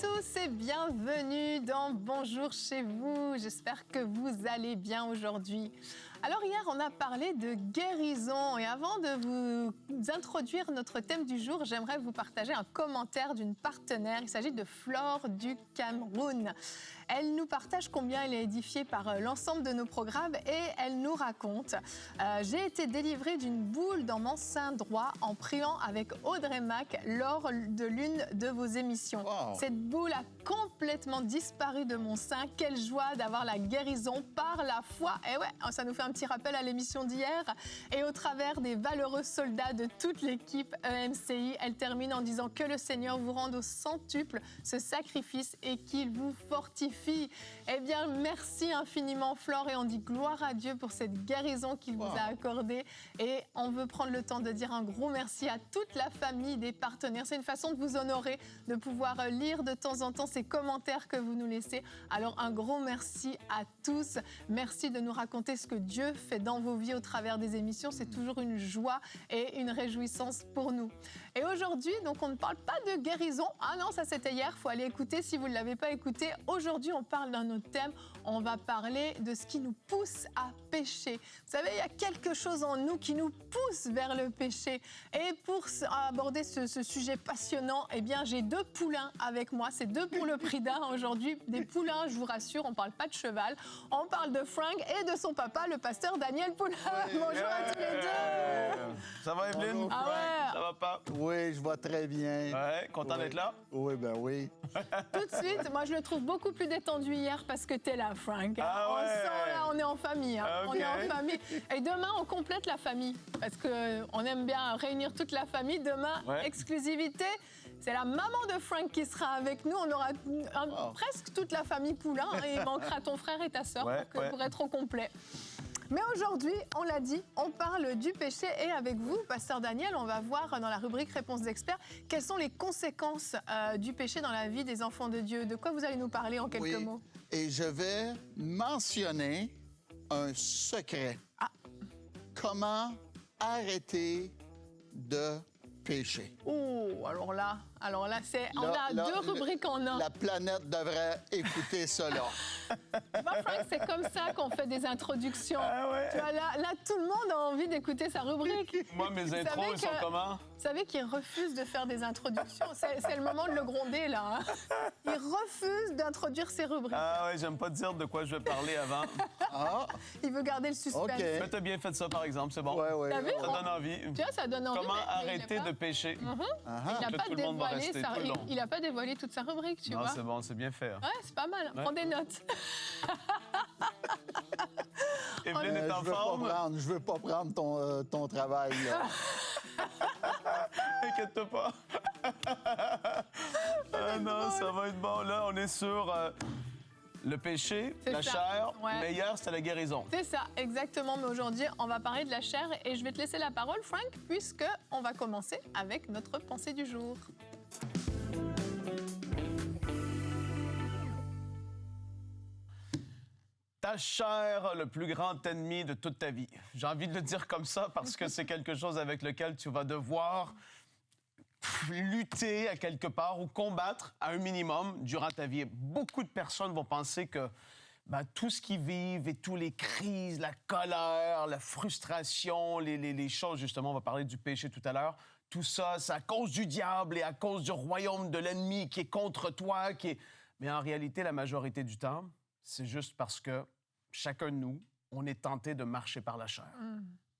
tous et bienvenue dans Bonjour chez vous. J'espère que vous allez bien aujourd'hui. Alors hier, on a parlé de guérison et avant de vous introduire notre thème du jour, j'aimerais vous partager un commentaire d'une partenaire. Il s'agit de Flore du Cameroun. Elle nous partage combien elle est édifiée par l'ensemble de nos programmes et elle nous raconte « J'ai été délivrée d'une boule dans mon sein droit en priant avec Audrey Mac lors de l'une de vos émissions. Wow. Cette boule a complètement disparu de mon sein. Quelle joie d'avoir la guérison par la foi. » Et ouais, ça nous fait un petit rappel à l'émission d'hier. Et au travers des valeureux soldats de toute l'équipe EMCI, elle termine en disant que le Seigneur vous rende au centuple ce sacrifice et qu'il vous fortifie. Eh bien, merci infiniment Flore et on dit gloire à Dieu pour cette guérison qu'il vous a accordée. Et on veut prendre le temps de dire un gros merci à toute la famille des partenaires. C'est une façon de vous honorer, de pouvoir lire de temps en temps ces commentaires que vous nous laissez. Alors, un gros merci à tous. Merci de nous raconter ce que Dieu fait dans vos vies au travers des émissions. C'est toujours une joie et une réjouissance pour nous. Et aujourd'hui, donc, on ne parle pas de guérison. Ah non, ça c'était hier, il faut aller écouter si vous ne l'avez pas écouté. Aujourd'hui, on parle d'un autre thème. On va parler de ce qui nous pousse à pécher. Vous savez, il y a quelque chose en nous qui nous pousse vers le péché. Et pour aborder ce sujet passionnant, eh bien, j'ai deux poulains avec moi. C'est deux pour le prix d'un aujourd'hui. Des poulains, je vous rassure, on ne parle pas de cheval. On parle de Frank et de son papa, le pasteur Daniel Poulain. Oui. Bonjour à tous les deux. Ça va, Evelyne? Bonjour, Ah ouais. Ça va pas? Oui, je vais très bien. Ouais, content d'être là? Oui, ben oui. Tout de suite, moi je le trouve beaucoup plus détendu hier parce que t'es là, Frank. Ah ouais. On sent là, on est en famille. Hein. Ok. On est en famille. Et demain, on complète la famille parce qu'on aime bien réunir toute la famille. Demain, exclusivité, c'est la maman de Frank qui sera avec nous. On aura presque toute la famille Poulain. Et il manquera ton frère et ta sœur pour être au complet. Mais aujourd'hui, on l'a dit, on parle du péché et avec vous, pasteur Daniel, on va voir dans la rubrique Réponses d'experts quelles sont les conséquences du péché dans la vie des enfants de Dieu. De quoi vous allez nous parler en quelques mots? Et je vais mentionner un secret. Comment arrêter de pécher? Oh, alors là, on a deux rubriques en un. La planète devrait écouter cela. Moi, Frank, c'est comme ça qu'on fait des introductions. Ah ouais. Tu vois, là, tout le monde a envie d'écouter sa rubrique. Moi, mes intros, ils sont comment? Vous savez qu'il refuse de faire des introductions. C'est le moment de le gronder, là. Hein. Il refuse d'introduire ses rubriques. Ah ouais, j'aime pas dire de quoi je vais parler avant. Il veut garder le suspense. OK. Mais t'as bien fait ça, par exemple, c'est bon. Ouais. T'as vu? Ça donne envie. Tu vois, ça donne envie. Comment mais arrêter de pécher? Il n'a Que pas tout le monde va dévoilé rester tout le long. il a pas dévoilé toute sa rubrique, tu Non, vois. c'est bon, c'est bien fait. Ouais, c'est pas mal. Prends des notes. Evelyne est en forme. Je veux pas prendre ton travail. Inquiète-toi pas. Non, ça va être bon. Là, on est sur le péché, la chair. Ouais. Mais hier, c'était la guérison. C'est ça, exactement. Mais aujourd'hui, on va parler de la chair et je vais te laisser la parole, Frank, puisque on va commencer avec notre pensée du jour. Ta chair, le plus grand ennemi de toute ta vie. J'ai envie de le dire comme ça parce que c'est quelque chose avec lequel tu vas devoir lutter à quelque part ou combattre à un minimum durant ta vie. Beaucoup de personnes vont penser que tout ce qu'ils vivent et toutes les crises, la colère, la frustration, les choses, justement, on va parler du péché tout à l'heure, tout ça, c'est à cause du diable et à cause du royaume de l'ennemi qui est contre toi. Mais en réalité, la majorité du temps, c'est juste parce que chacun de nous, on est tenté de marcher par la chair.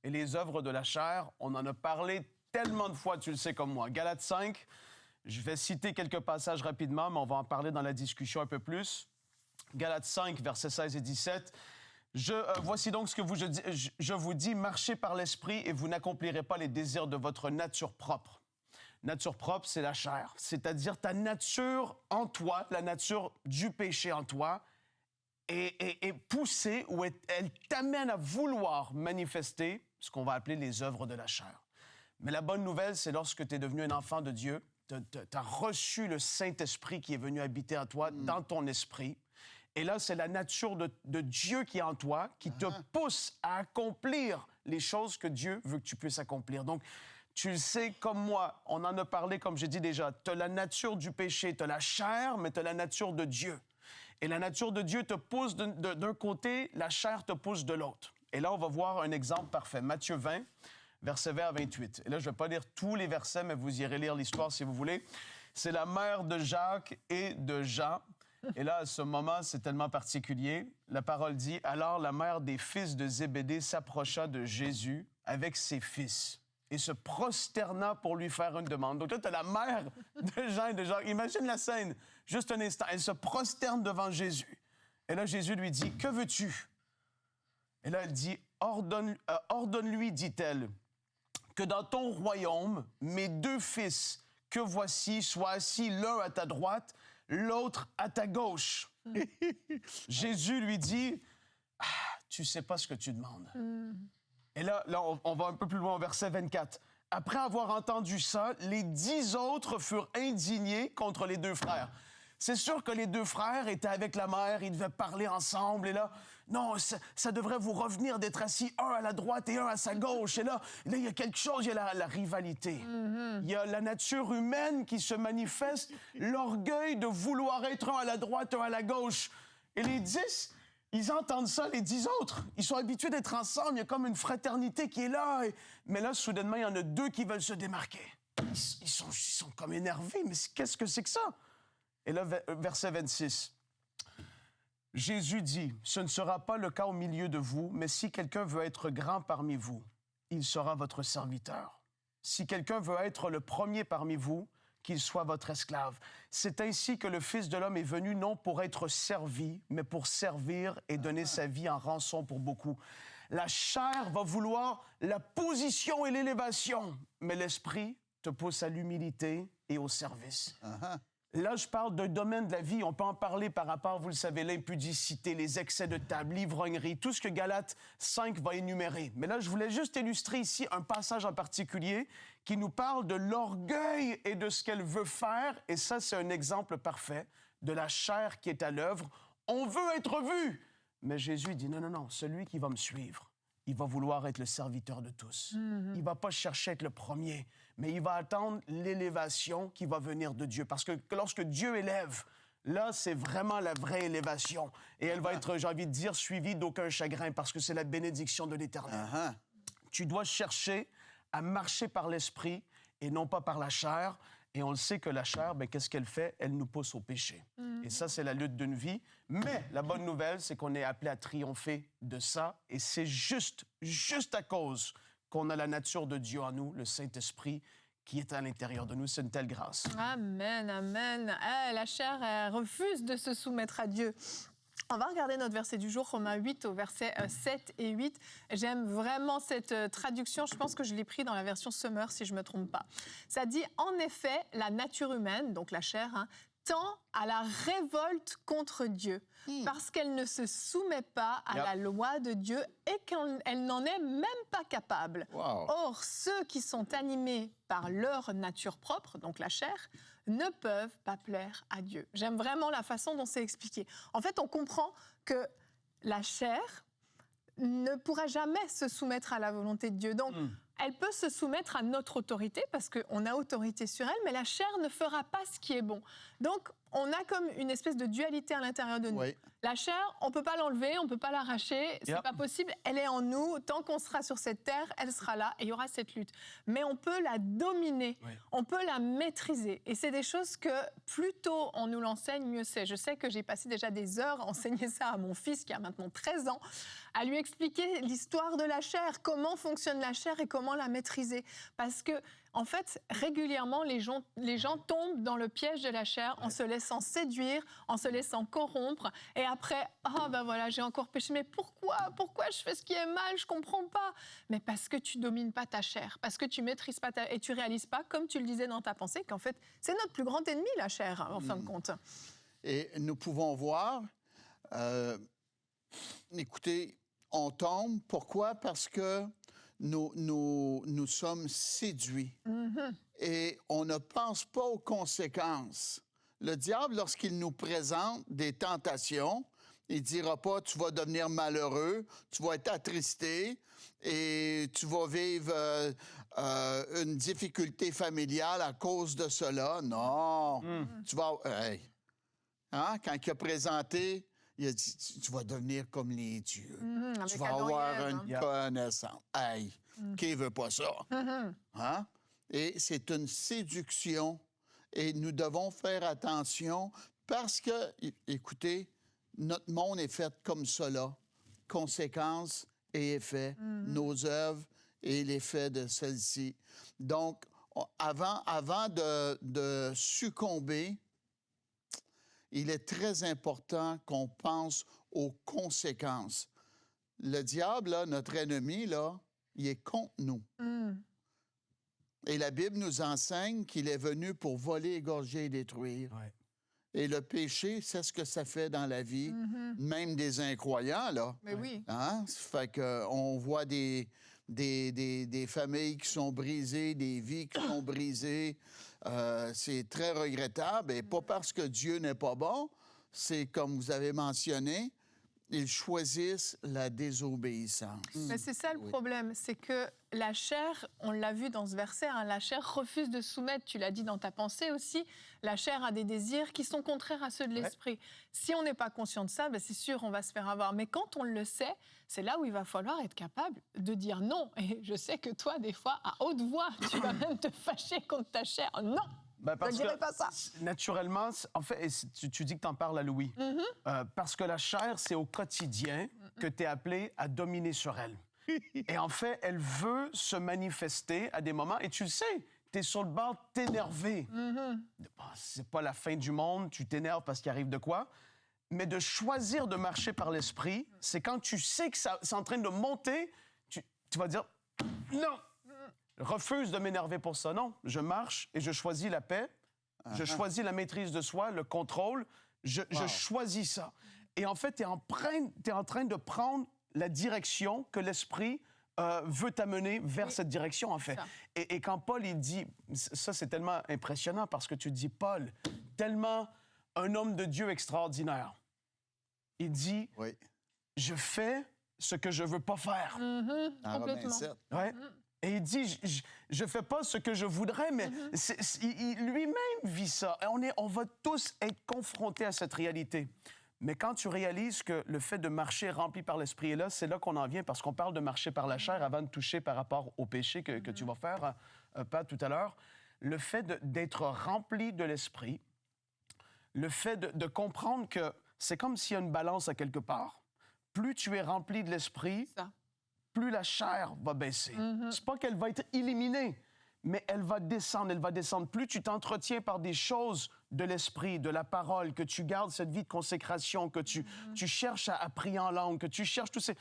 Et les œuvres de la chair, on en a parlé tellement de fois, tu le sais comme moi. Galates 5, je vais citer quelques passages rapidement, mais on va en parler dans la discussion un peu plus. Galates 5, versets 16 et 17. Voici donc ce que je vous dis, marchez par l'esprit et vous n'accomplirez pas les désirs de votre nature propre. Nature propre, c'est la chair, c'est-à-dire ta nature en toi, la nature du péché en toi, est poussée ou elle t'amène à vouloir manifester ce qu'on va appeler les œuvres de la chair. Mais la bonne nouvelle, c'est lorsque tu es devenu un enfant de Dieu, tu as reçu le Saint-Esprit qui est venu habiter en toi, dans ton esprit. Et là, c'est la nature de Dieu qui est en toi, qui te pousse à accomplir les choses que Dieu veut que tu puisses accomplir. Donc, Tu le sais comme moi, on en a parlé, comme j'ai dit déjà. Tu as la nature du péché, tu as la chair, mais tu as la nature de Dieu. Et la nature de Dieu te pousse d'un côté, la chair te pousse de l'autre. Et là, on va voir un exemple parfait. Matthieu 20, versets 20 à 28. Et là, je ne vais pas lire tous les versets, mais vous irez lire l'histoire si vous voulez. C'est la mère de Jacques et de Jean. Et là, à ce moment, c'est tellement particulier. La parole dit, « Alors la mère des fils de Zébédée s'approcha de Jésus avec ses fils et se prosterna pour lui faire une demande. » Donc là, tu as la mère de Jean et de Jacques. Imagine la scène, juste un instant. Elle se prosterne devant Jésus. Et là, Jésus lui dit, « Que veux-tu? » Et là, elle dit, « Ordonne-lui, dit-elle, que dans ton royaume, mes 2 fils que voici soient assis l'un à ta droite, l'autre à ta gauche. » Jésus lui dit, « Tu sais pas ce que tu demandes. » Et là, on va un peu plus loin au verset 24. « Après avoir entendu ça, les 10 autres furent indignés contre les 2 frères. » C'est sûr que les 2 frères étaient avec la mère, ils devaient parler ensemble. Et là, non, ça devrait vous revenir d'être assis un à la droite et un à sa gauche. Et là il y a quelque chose, il y a la rivalité. Il y a la nature humaine qui se manifeste, l'orgueil de vouloir être un à la droite, un à la gauche. Et les 10, ils entendent ça, les 10 autres. Ils sont habitués d'être ensemble, il y a comme une fraternité qui est là. Mais là, soudainement, il y en a 2 qui veulent se démarquer. Ils sont comme énervés, mais qu'est-ce que c'est que ça? Et là, verset 26. Jésus dit, « Ce ne sera pas le cas au milieu de vous, mais si quelqu'un veut être grand parmi vous, il sera votre serviteur. Si quelqu'un veut être le premier parmi vous, qu'il soit votre esclave. C'est ainsi que le Fils de l'homme est venu non pour être servi, mais pour servir et donner sa vie en rançon pour beaucoup. La chair va vouloir la position et l'élévation, mais l'esprit te pousse à l'humilité et au service. » Là, je parle d'un domaine de la vie. On peut en parler par rapport, vous le savez, l'impudicité, les excès de table, l'ivrognerie, tout ce que Galates 5 va énumérer. Mais là, je voulais juste illustrer ici un passage en particulier qui nous parle de l'orgueil et de ce qu'elle veut faire. Et ça, c'est un exemple parfait de la chair qui est à l'œuvre. On veut être vu. Mais Jésus dit, non, non, non, celui qui va me suivre, il va vouloir être le serviteur de tous. Il ne va pas chercher à être le premier, mais il va attendre l'élévation qui va venir de Dieu. Parce que lorsque Dieu élève, là, c'est vraiment la vraie élévation. Et elle va être, j'ai envie de dire, suivie d'aucun chagrin, parce que c'est la bénédiction de l'Éternel. Tu dois chercher à marcher par l'esprit et non pas par la chair. Et on le sait que la chair, bien, qu'est-ce qu'elle fait? Elle nous pousse au péché. Et ça, c'est la lutte d'une vie. Mais la bonne nouvelle, c'est qu'on est appelé à triompher de ça. Et c'est juste à cause qu'on a la nature de Dieu en nous, le Saint-Esprit, qui est à l'intérieur de nous. C'est une telle grâce. Amen, amen. La chair, elle refuse de se soumettre à Dieu. On va regarder notre verset du jour, Romains 8, au verset 7 et 8. J'aime vraiment cette traduction. Je pense que je l'ai pris dans la version Summer, si je ne me trompe pas. Ça dit, en effet, la nature humaine, donc la chair, tend à la révolte contre Dieu, parce qu'elle ne se soumet pas à la loi de Dieu et qu'elle n'en est même pas capable. Wow. Or, ceux qui sont animés par leur nature propre, donc la chair, ne peuvent pas plaire à Dieu. J'aime vraiment la façon dont c'est expliqué. En fait, on comprend que la chair ne pourra jamais se soumettre à la volonté de Dieu. Donc, elle peut se soumettre à notre autorité parce qu'on a autorité sur elle, mais la chair ne fera pas ce qui est bon. Donc, on a comme une espèce de dualité à l'intérieur de nous. Oui. La chair, on ne peut pas l'enlever, on ne peut pas l'arracher, c'est pas possible. Elle est en nous. Tant qu'on sera sur cette terre, elle sera là et il y aura cette lutte. Mais on peut la dominer, on peut la maîtriser. Et c'est des choses que plus tôt on nous l'enseigne, mieux c'est. Je sais que j'ai passé déjà des heures à enseigner ça à mon fils qui a maintenant 13 ans, à lui expliquer l'histoire de la chair, comment fonctionne la chair et comment la maîtriser. Parce que, en fait, régulièrement, les gens tombent dans le piège de la chair en se laissant séduire, en se laissant corrompre. Et après, ben voilà, j'ai encore péché. Mais pourquoi je fais ce qui est mal? Je comprends pas. Mais parce que tu domines pas ta chair, parce que tu maîtrises pas et tu réalises pas, comme tu le disais dans ta pensée, qu'en fait, c'est notre plus grand ennemi, la chair, en fin de compte. Et nous pouvons voir, écoutez, on tombe. Pourquoi? Parce que nous sommes séduits. Et on ne pense pas aux conséquences. Le diable, lorsqu'il nous présente des tentations, Il ne dira pas, tu vas devenir malheureux, tu vas être attristé et tu vas vivre une difficulté familiale à cause de cela. Non. Tu vas... Hey. Hein? Quand il a présenté, il a dit, tu vas devenir comme les dieux. Tu vas avoir une connaissance. Hey, qui veut pas ça? Hein? Et c'est une séduction. Et nous devons faire attention parce que, écoutez, notre monde est fait comme cela. Conséquences et effets, nos œuvres et l'effet de celles-ci. Donc, avant de succomber, il est très important qu'on pense aux conséquences. Le diable, là, notre ennemi, là, il est contre nous. Et la Bible nous enseigne qu'il est venu pour voler, égorger et détruire. Ouais. Et le péché, c'est ce que ça fait dans la vie, même des incroyants, là. Mais oui. Hein? Fait qu'on voit des familles qui sont brisées, des vies qui sont brisées. C'est très regrettable. Et pas parce que Dieu n'est pas bon, c'est comme vous avez mentionné, ils choisissent la désobéissance. Mais c'est ça le problème, c'est que la chair, on l'a vu dans ce verset, hein, la chair refuse de soumettre, tu l'as dit dans ta pensée aussi, la chair a des désirs qui sont contraires à ceux de l'esprit. Si on n'est pas conscient de ça, ben c'est sûr, on va se faire avoir. Mais quand on le sait, c'est là où il va falloir être capable de dire non. Et je sais que toi, des fois, à haute voix, tu vas même te fâcher contre ta chair. Non! Je ne dirais pas ça. Naturellement, en fait, tu dis que tu en parles à Louis. Parce que la chair, c'est au quotidien que tu es appelé à dominer sur elle. Et en fait, elle veut se manifester à des moments. Et tu le sais, tu es sur le bord de t'énerver. C'est pas la fin du monde, tu t'énerves parce qu'il arrive de quoi. Mais de choisir de marcher par l'esprit, c'est quand tu sais que c'est en train de monter, tu vas dire non. Refuse de m'énerver pour ça. Non, je marche et je choisis la paix. Je choisis la maîtrise de soi, le contrôle. Je choisis ça. Et en fait, tu es en train de prendre la direction que l'esprit veut t'amener vers cette direction, en fait. Et quand Paul, il dit... Ça, c'est tellement impressionnant parce que tu dis, Paul, tellement un homme de Dieu extraordinaire. Il dit, je fais ce que je veux pas faire. Complètement. Ouais. Et il dit, je ne fais pas ce que je voudrais, mais lui-même vit ça. Et on va tous être confrontés à cette réalité. Mais quand tu réalises que le fait de marcher rempli par l'Esprit est là, c'est là qu'on en vient, parce qu'on parle de marcher par la chair avant de toucher par rapport au péché que tu vas faire, pas tout à l'heure. Le fait d'être rempli de l'Esprit, le fait de comprendre que c'est comme s'il y a une balance à quelque part. Plus tu es rempli de l'Esprit... plus la chair va baisser. C'est pas qu'elle va être éliminée, mais elle va descendre. Plus tu t'entretiens par des choses de l'esprit, de la parole, que tu gardes cette vie de consécration, que tu cherches à prier en langue, que tu cherches tous ces...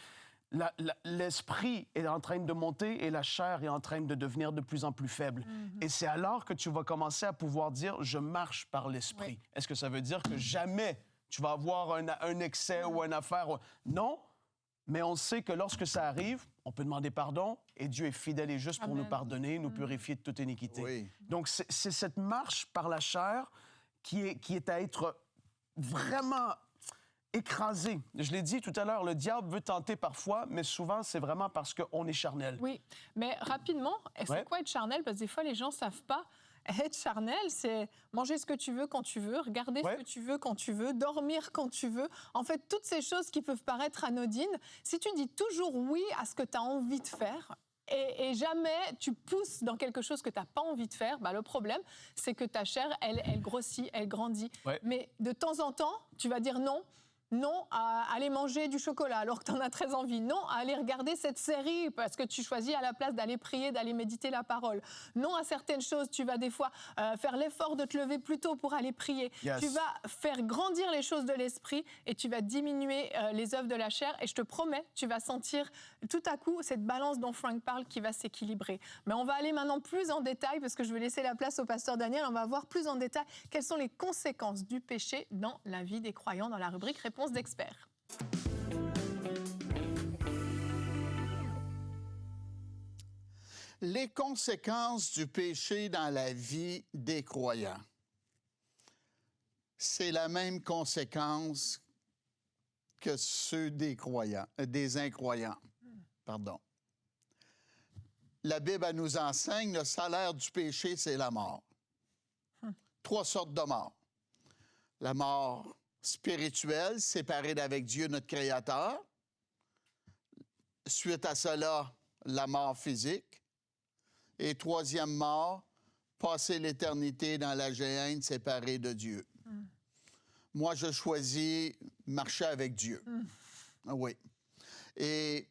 L'esprit est en train de monter et la chair est en train de devenir de plus en plus faible. Et c'est alors que tu vas commencer à pouvoir dire « je marche par l'esprit ». Est-ce que ça veut dire que jamais tu vas avoir un excès ou une affaire? Non. Mais on sait que lorsque ça arrive, on peut demander pardon et Dieu est fidèle et juste pour nous pardonner, nous purifier de toute iniquité. Oui. Donc, c'est cette marche par la chair qui est à être vraiment écrasée. Je l'ai dit tout à l'heure, le diable veut tenter parfois, mais souvent, c'est vraiment parce qu'on est charnel. Oui, mais rapidement, c'est quoi être charnel? Parce que des fois, les gens ne savent pas. Être charnel, c'est manger ce que tu veux quand tu veux, regarder ce que tu veux quand tu veux, dormir quand tu veux. En fait, toutes ces choses qui peuvent paraître anodines, si tu dis toujours oui à ce que tu as envie de faire et jamais tu pousses dans quelque chose que tu n'as pas envie de faire, bah, le problème, c'est que ta chair, elle grossit, elle grandit. Mais de temps en temps, tu vas dire non. Non à aller manger du chocolat alors que tu en as très envie. Non à aller regarder cette série parce que tu choisis à la place d'aller prier, d'aller méditer la parole. Non à certaines choses. Tu vas des fois faire l'effort de te lever plus tôt pour aller prier. Tu vas faire grandir les choses de l'esprit et tu vas diminuer les œuvres de la chair. Et je te promets, tu vas sentir tout à coup cette balance dont Frank parle qui va s'équilibrer. Mais on va aller maintenant plus en détail parce que je vais laisser la place au pasteur Daniel. On va voir plus en détail quelles sont les conséquences du péché dans la vie des croyants dans la rubrique Réponse d'experts. Les conséquences du péché dans la vie des croyants. C'est la même conséquence que ceux des croyants, des incroyants. Pardon. La Bible elle nous enseigne, le salaire du péché, c'est la mort. 3 sortes de morts. La mort spirituelle, séparée d'avec Dieu, notre Créateur. Suite à cela, la mort physique. Et 3e mort, passer l'éternité dans la géhenne séparée de Dieu. Moi, je choisis marcher avec Dieu. Oui. Et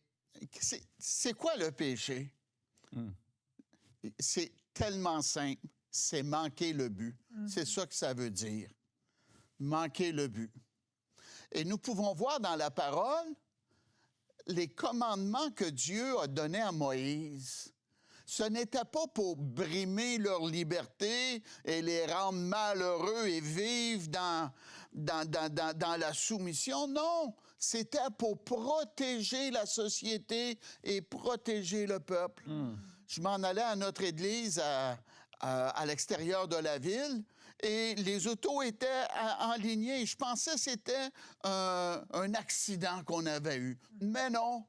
c'est quoi le péché? C'est tellement simple. C'est manquer le but. C'est ça que ça veut dire. Manquer le but. Et nous pouvons voir dans la parole les commandements que Dieu a donnés à Moïse. Ce n'était pas pour brimer leur liberté et les rendre malheureux et vivre dans la soumission. Non, c'était pour protéger la société et protéger le peuple. Je m'en allais à notre église à l'extérieur de la ville et les autos étaient enlignées. Je pensais que c'était un accident qu'on avait eu. Mais non.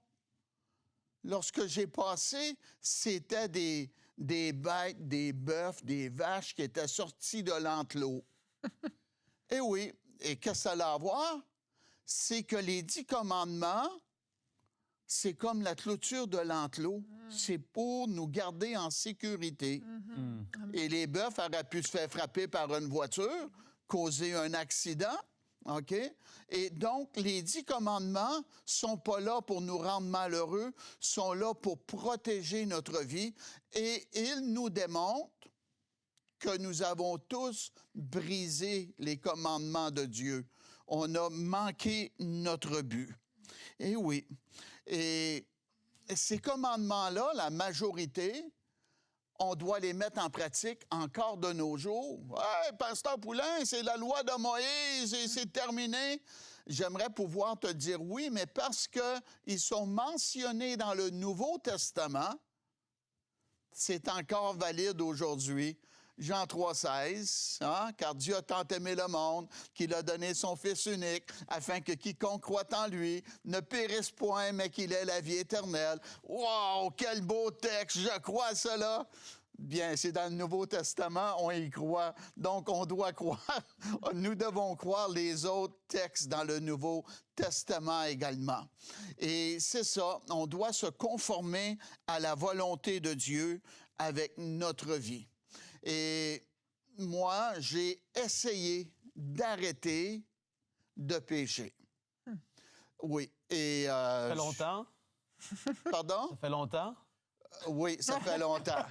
Lorsque j'ai passé, c'était des bêtes, des bœufs, des vaches qui étaient sortis de l'enclos. Et oui, et qu'est-ce que ça a à voir? C'est que les 10 commandements, c'est comme la clôture de l'enclos. C'est pour nous garder en sécurité. Et les bœufs auraient pu se faire frapper par une voiture, causer un accident. OK? Et donc, les 10 commandements sont pas là pour nous rendre malheureux, sont là pour protéger notre vie. Et ils nous démontrent que nous avons tous brisé les commandements de Dieu. On a manqué notre but. Et oui. Et ces commandements-là, la majorité, on doit les mettre en pratique encore de nos jours. « Hey, Pasteur Poulain, c'est la loi de Moïse et c'est terminé. » J'aimerais pouvoir te dire oui, mais parce qu'ils sont mentionnés dans le Nouveau Testament, c'est encore valide aujourd'hui. Jean 3,16, hein? « Car Dieu a tant aimé le monde qu'il a donné son Fils unique, afin que quiconque croit en lui ne périsse point, mais qu'il ait la vie éternelle. » Wow! Quel beau texte! Je crois à cela! Bien, c'est dans le Nouveau Testament, on y croit. Donc, on doit croire. Nous devons croire les autres textes dans le Nouveau Testament également. Et c'est ça, on doit se conformer à la volonté de Dieu avec notre vie. Et moi, j'ai essayé d'arrêter de pécher. Oui. Et, ça fait longtemps? Pardon? Ça fait longtemps? Oui, ça fait longtemps.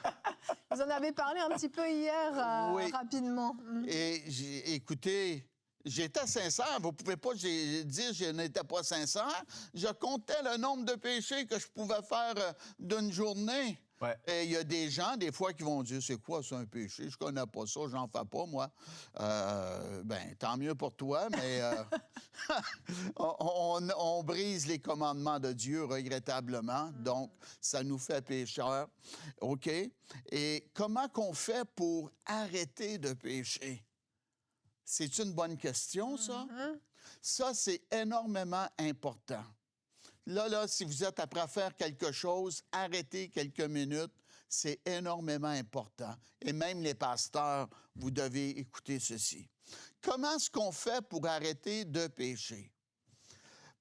Vous en avez parlé un petit peu hier, Oui. rapidement. Et écoutez, j'étais sincère. Vous ne pouvez pas dire que je n'étais pas sincère. Je comptais le nombre de péchés que je pouvais faire d'une journée. Ouais. Et il y a des gens, des fois, qui vont dire, c'est quoi ça, un péché? Je connais pas ça, j'en fais pas, moi. Ben, tant mieux pour toi, mais on brise les commandements de Dieu regrettablement, donc ça nous fait pécheurs. OK? Et comment qu'on fait pour arrêter de pécher? C'est une bonne question, ça? Ça, c'est énormément important. Là, si vous êtes après à faire quelque chose, arrêtez quelques minutes. C'est énormément important. Et même les pasteurs, vous devez écouter ceci. Comment est-ce qu'on fait pour arrêter de pécher?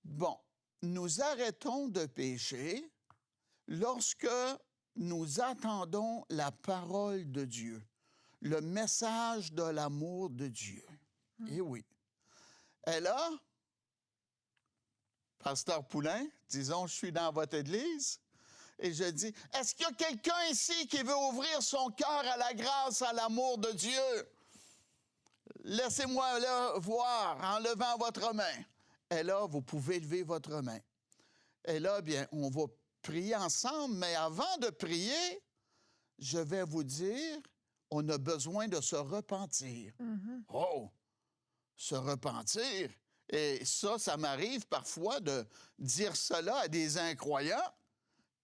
Bon, nous arrêtons de pécher lorsque nous attendons la parole de Dieu, le message de l'amour de Dieu. Eh oui. Et là, Pasteur Poulain, disons, je suis dans votre église et je dis, est-ce qu'il y a quelqu'un ici qui veut ouvrir son cœur à la grâce, à l'amour de Dieu? Laissez-moi là voir en levant votre main. Et là, vous pouvez lever votre main. Et là, bien, on va prier ensemble, mais avant de prier, je vais vous dire, on a besoin de se repentir. Oh! Se repentir? Et ça m'arrive parfois de dire cela à des incroyants,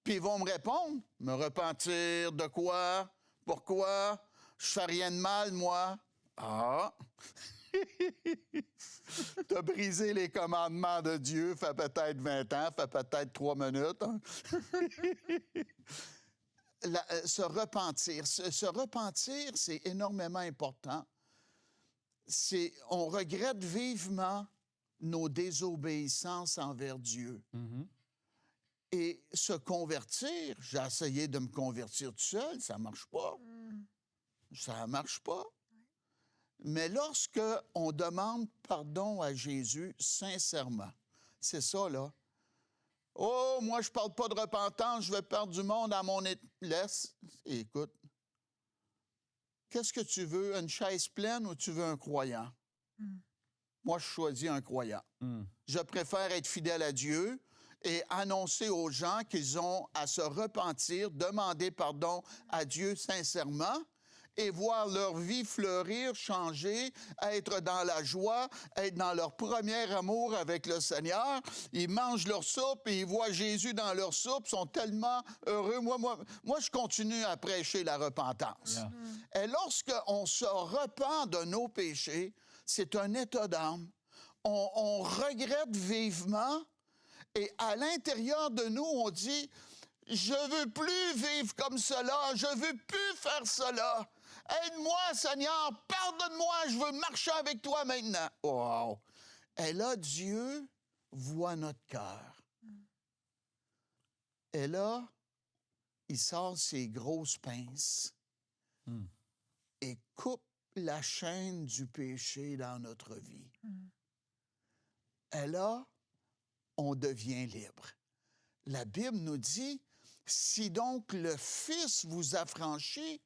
puis ils vont me répondre, me repentir de quoi? Pourquoi? Je fais rien de mal, moi. Ah! T'as brisé les commandements de Dieu, fait peut-être 20 ans, fait peut-être 3 minutes. Hein? Se repentir. Se repentir, c'est énormément important. On regrette vivement nos désobéissances envers Dieu. Et se convertir, j'ai essayé de me convertir tout seul, ça ne marche pas. Ça ne marche pas. Mais lorsque on demande pardon à Jésus sincèrement, c'est ça, là. Oh, moi, je ne parle pas de repentance, je vais perdre du monde à mon... Laisse, écoute. Qu'est-ce que tu veux, une chaise pleine ou tu veux un croyant? Moi, je choisis un croyant. Je préfère être fidèle à Dieu et annoncer aux gens qu'ils ont à se repentir, demander pardon à Dieu sincèrement et voir leur vie fleurir, changer, être dans la joie, être dans leur premier amour avec le Seigneur. Ils mangent leur soupe et ils voient Jésus dans leur soupe, ils sont tellement heureux. Moi, je continue à prêcher la repentance. Yeah. Et lorsqu'on se repent de nos péchés, c'est un état d'âme. On regrette vivement et à l'intérieur de nous, on dit « Je veux plus vivre comme cela, je veux plus faire cela. Aide-moi, Seigneur, pardonne-moi, je veux marcher avec toi maintenant. » Wow! Et là, Dieu voit notre cœur. Et là, il sort ses grosses pinces et coupe la chaîne du péché dans notre vie. Et là, on devient libre. La Bible nous dit, si donc le Fils vous affranchit,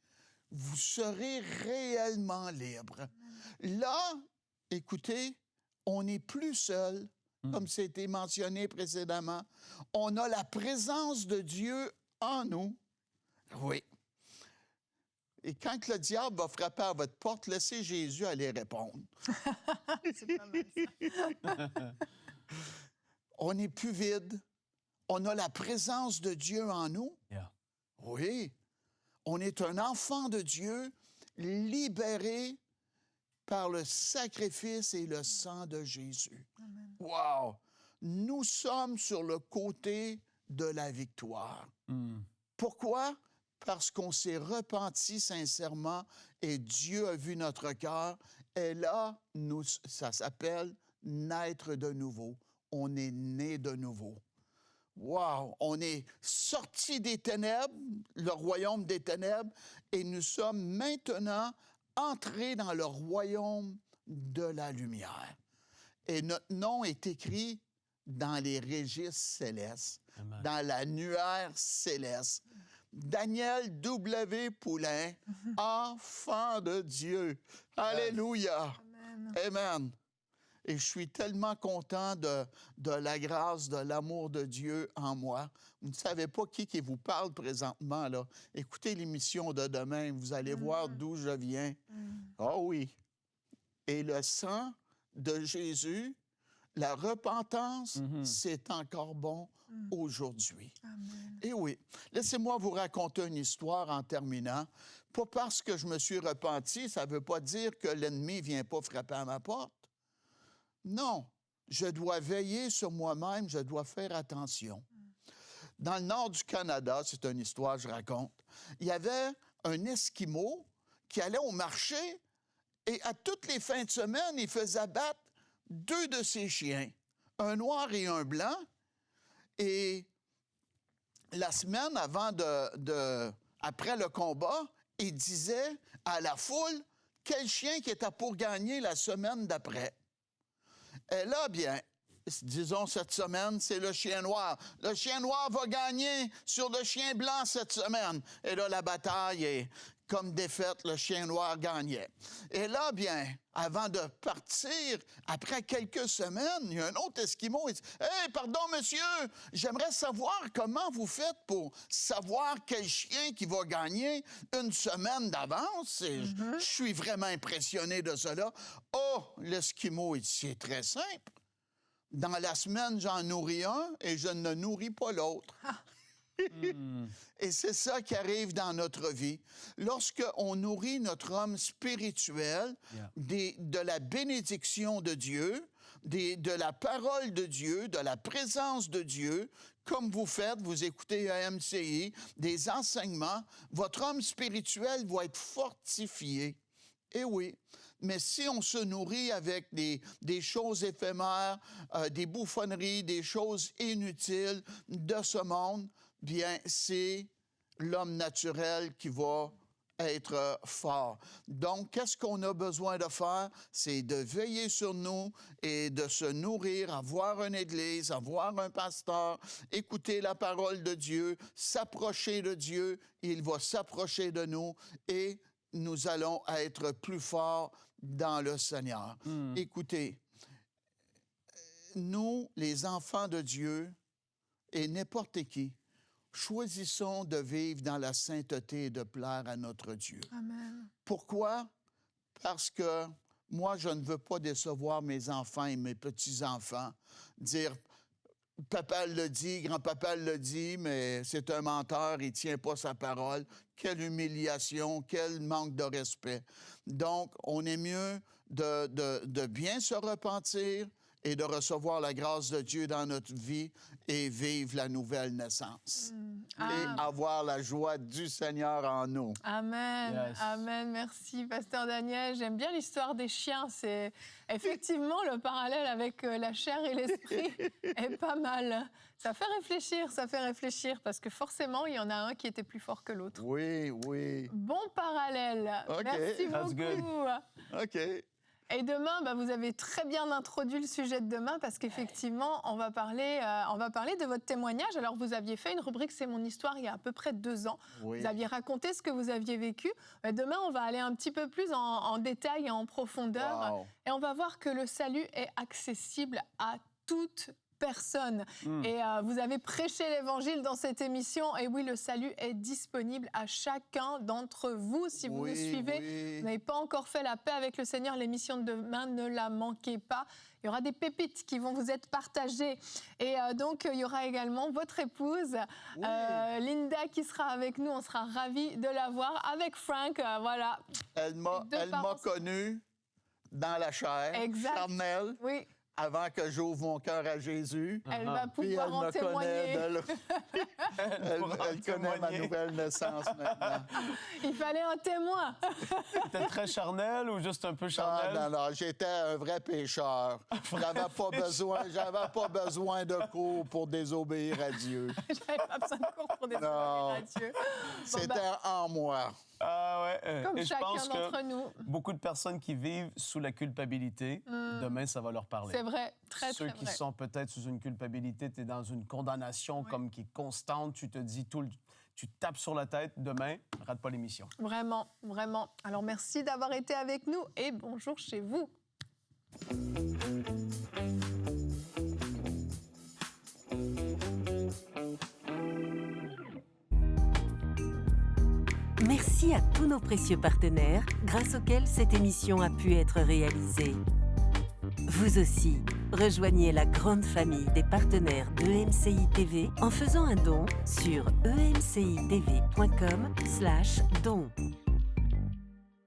vous serez réellement libre. Là, écoutez, on n'est plus seul, comme c'était mentionné précédemment. On a la présence de Dieu en nous. Oui. Et quand le diable va frapper à votre porte, laissez Jésus aller répondre. C'est pas mal, ça. On n'est plus vide. On a la présence de Dieu en nous. Yeah. Oui. On est un enfant de Dieu, libéré par le sacrifice et le sang de Jésus. Amen. Wow! Nous sommes sur le côté de la victoire. Pourquoi? Parce qu'on s'est repenti sincèrement et Dieu a vu notre cœur. Et là, ça s'appelle naître de nouveau. On est né de nouveau. Wow! On est sorti des ténèbres, le royaume des ténèbres, et nous sommes maintenant entrés dans le royaume de la lumière. Et notre nom est écrit dans les registres célestes, Amen. Dans l'annuaire céleste. Daniel W. Poulain, enfant de Dieu. Alléluia! Amen. Amen. Et je suis tellement content de la grâce, de l'amour de Dieu en moi. Vous ne savez pas qui vous parle présentement, là. Écoutez l'émission de demain, vous allez voir d'où je viens. Oh oui. Et le sang de Jésus, la repentance, c'est encore bon aujourd'hui. Amen. Et oui. Laissez-moi vous raconter une histoire en terminant. Pas parce que je me suis repenti, ça ne veut pas dire que l'ennemi ne vient pas frapper à ma porte. Non, je dois veiller sur moi-même, je dois faire attention. Dans le nord du Canada, c'est une histoire que je raconte, il y avait un Esquimau qui allait au marché et à toutes les fins de semaine, il faisait battre 2 de ses chiens, un noir et un blanc. Et la semaine après le combat, il disait à la foule quel chien qui était pour gagner la semaine d'après. Et là, bien, disons cette semaine, c'est le chien noir. Le chien noir va gagner sur le chien blanc cette semaine. Et là, la bataille est comme défaite, le chien noir gagnait. Et là, bien, avant de partir, après quelques semaines, il y a un autre Esquimau, il dit « Hey, pardon, monsieur, j'aimerais savoir comment vous faites pour savoir quel chien qui va gagner une semaine d'avance. Je suis vraiment impressionné de cela. » Oh, l'Esquimau, il dit « C'est très simple. Dans la semaine, j'en nourris un et je ne nourris pas l'autre. » Et c'est ça qui arrive dans notre vie. Lorsqu'on nourrit notre homme spirituel de la bénédiction de Dieu, de la parole de Dieu, de la présence de Dieu, comme vous faites, vous écoutez à MCI, des enseignements, votre homme spirituel va être fortifié. Eh oui, mais si on se nourrit avec des choses éphémères, des bouffonneries, des choses inutiles de ce monde, bien, c'est l'homme naturel qui va être fort. Donc, qu'est-ce qu'on a besoin de faire? C'est de veiller sur nous et de se nourrir, avoir une église, avoir un pasteur, écouter la parole de Dieu, s'approcher de Dieu, il va s'approcher de nous et nous allons être plus forts dans le Seigneur. Écoutez, nous, les enfants de Dieu, et n'importe qui, choisissons de vivre dans la sainteté et de plaire à notre Dieu. Amen. Pourquoi? Parce que moi, je ne veux pas décevoir mes enfants et mes petits-enfants. Dire, papa le dit, grand-papa le dit, mais c'est un menteur, il ne tient pas sa parole. Quelle humiliation, quel manque de respect. Donc, on est mieux de bien se repentir et de recevoir la grâce de Dieu dans notre vie et vivre la nouvelle naissance. Et avoir la joie du Seigneur en nous. Amen, Yes. amen, merci Pasteur Daniel. J'aime bien l'histoire des chiens. C'est effectivement le parallèle avec la chair et l'esprit est pas mal. Ça fait réfléchir parce que forcément, il y en a un qui était plus fort que l'autre. Oui, oui. Bon parallèle. OK. Merci That's beaucoup. OK. Et demain, vous avez très bien introduit le sujet de demain parce qu'effectivement, on va parler de votre témoignage. Alors, vous aviez fait une rubrique « C'est mon histoire » il y a à peu près 2 ans. Oui. Vous aviez raconté ce que vous aviez vécu. Demain, on va aller un petit peu plus en détail et en profondeur. Wow. Et on va voir que le salut est accessible à toute personne. Et vous avez prêché l'Évangile dans cette émission. Et oui, le salut est disponible à chacun d'entre vous. Si vous nous suivez, vous n'avez pas encore fait la paix avec le Seigneur, l'émission de demain, ne la manquez pas. Il y aura des pépites qui vont vous être partagées. Et donc, il y aura également votre épouse, Linda, qui sera avec nous. On sera ravis de la voir avec Frank. Voilà. Elle m'a connu dans la chair, Exact. charnelle, Oui. avant que j'ouvre mon cœur à Jésus. Elle va Puis pouvoir elle en me témoigner. Elle connaît ma nouvelle naissance maintenant. Il fallait un témoin. T'es très charnel ou juste un peu charnel? Non, j'étais un vrai pécheur. J'avais pas besoin de cours pour désobéir à Dieu. J'avais pas besoin de cours pour désobéir à Dieu. C'était en moi. Ah ouais. Comme Et je chacun pense d'entre que nous. beaucoup de personnes qui vivent sous la culpabilité, demain, ça va leur parler. C'est vrai, très, Ceux très qui vrai. sont peut-être sous une culpabilité, tu es dans une condamnation comme qui est constante, tu te dis tu tapes sur la tête, demain, rate pas l'émission. Vraiment, vraiment. Alors, merci d'avoir été avec nous et bonjour chez vous. Merci à tous nos précieux partenaires, grâce auxquels cette émission a pu être réalisée. Vous aussi, rejoignez la grande famille des partenaires d'EMCI TV en faisant un don sur emcitv.com/don.